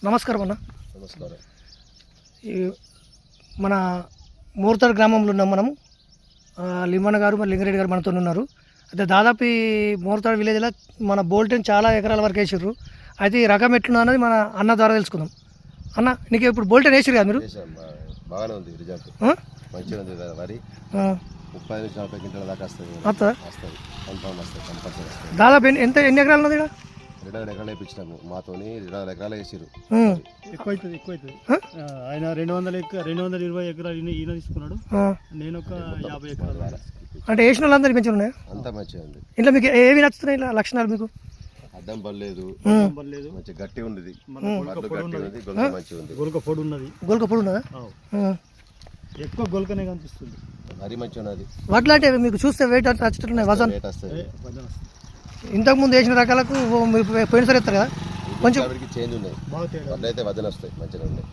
నమస్కారం అన్న. నమస్కారం. ఈ మన మూర్తాడు గ్రామంలో ఉన్నాం మనం. లిమ్మన్న గారు మరి లింగారెడ్డి గారు మనతో ఉన్నారు. అయితే దాదాపు ఈ మూర్తాడు విలేజ్లో మన బోల్టెన్ చాలా ఎకరాల వరకు వేసారు. అయితే ఈ రకం ఎట్లున్నా అన్నది మన అన్న ద్వారా తెలుసుకుందాం. అన్న నీకు ఇప్పుడు బోల్టెన్ వేసారు కదా మీరు? బాగానే ఉంది, రిజల్ట్ మంచిగా ఉంది కదా. వరి 30-40 క్వింటాల దాకా వస్తుంది. కన్ఫర్మ్ వస్తుంది, కంపల్సరీ వస్తుంది. దాదాపు ఎన్ని ఎకరాలు ఉన్నది? 200 ఎకరాలు వేయించినాము మాతోని. 200 ఎకరాలు వేసారు. ఎక్కువ అవుతుంది. ఆయన 220 ఎకరాలు ఈయన తీసుకున్నాడు. నేను ఒక 50 ఎకరాలు. అంటే వేసిన వాళ్ళందరికీ మంచిగా ఉన్నాయా? అంతా మంచిగా ఉంది. ఇంట్లో మీకు ఏవి నచ్చుతున్నాయి ఇలా లక్షణాలు? మీకు అడ్డం పర్లేదు, మంచి గట్టి ఉంది, గొలక పొడి ఉన్నది. గొలక పొడి ఉన్నదా? ఎక్కువ గొలకనే కనిపిస్తుంది. మరీ మంచిగా ఉన్నది. వాటిలో అంటే మీకు చూస్తే వెయిట్ అంటే వచ్చేటట్టున్నాయి, వజన్. ఇంతకుముందు వేసిన రకాలకు పోయినసారి ఎత్తారు కదా, కొంచెం చేంజ్ ఉన్నాయి. అయితే వజన్ వస్తాయి, మంచిగా ఉన్నాయి.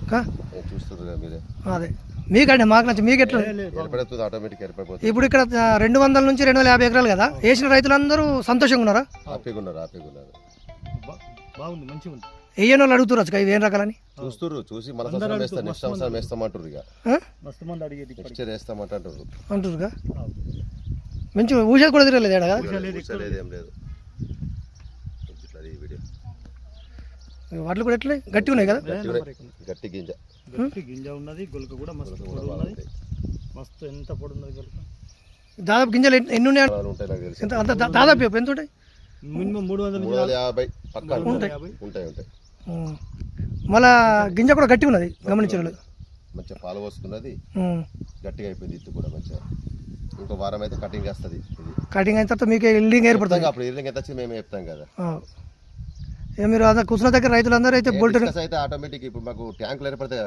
చూస్తున్నారు మీరే. అదే మీకంటే మాకు నచ్చి మీకు ఎట్లా ఏర్పడుతుంది, ఆటోమేటిక్ ఏర్పడిపోతుంది. ఇప్పుడు ఇక్కడ 200 నుంచి 250 ఎకరాలు కదా వేసిన రైతులందరూ సంతోషంగా ఉన్నారా? హ్యాపీగా ఉన్నారు. బాగుంది, మంచిగా ఉంది. వేయని వాళ్ళు అడుగుతారు కదా ఇవేం రకాలని? చూస్తున్నారు, చూసి మన సంవత్సరం వేస్తాం, నెక్స్ట్ సంవత్సరం వేస్తామంటారు. ఇక మస్తు మంది అడిగేది నెక్స్ట్ ఇయర్ వేస్తామంటారు అంటారుగా. మంచిగా ఊసేది కూడా తిరగలేదు ఏం లేదు. వాటిలో కూడా ఎట్లా గట్టిగా ఉన్నాయి కదా? గట్టి గింజ ఉన్నది, గొలక కూడా మస్తు పొడి ఉన్నది. మస్తు ఎంత పొడి ఉన్నది గొలక. దాదాపు గింజలు ఎన్ని ఉన్నాయి? దాదాపు ఎంత ఉంటాయి? మినిమం 350 పక్కా ఉంటాయి. మళ్ళా గింజ కూడా గట్టిగా ఉన్నది, గమనించిన మంచిగా పాలు పోసుకున్నది, గట్టిగా అయిపోయింది. ఇత్తు కూడా మంచిగా. ఇంకో వారం అయితే కటింగ్ చేస్తుంది. కటింగ్ అయిన తర్వాత మీకు ఇల్డింగ్ ఏర్పడుతుంది. అప్పుడు ఇల్డింగ్ ఎంత వచ్చింది మేము చెప్తాం కదా. మీరు అదే కూర్చున్న దగ్గర రైతులందరూ అయితే బోల్ట్ అయితే ఆటోమేటిక్ ఇప్పుడు మాకు ట్యాంకులు ఏర్పడతాయి.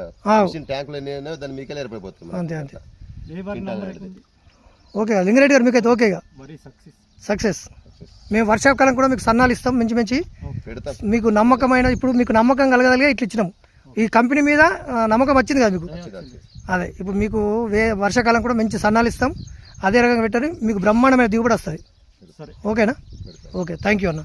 ట్యాంకులు ఎన్ని దాన్ని మీకే ఏర్పడిపోతుంది. అంతే. ఓకే లింగారెడ్డి గారు, మీకైతే ఓకేగా సక్సెస్. మేము వర్షాకాలం కూడా మీకు సన్నాలు ఇస్తాం, మంచి మీకు నమ్మకమైన, ఇప్పుడు మీకు నమ్మకం కలగలిగా ఇట్లా ఇచ్చినాము. ఈ కంపెనీ మీద నమ్మకం వచ్చింది కదా మీకు. అదే ఇప్పుడు మీకు వర్షాకాలం కూడా మంచి సన్నాలు ఇస్తాం. అదే రకంగా పెట్టని మీకు బ్రహ్మాండమైన దిగుబడి వస్తుంది. ఓకేనా? ఓకే, థ్యాంక్ యూ అన్న.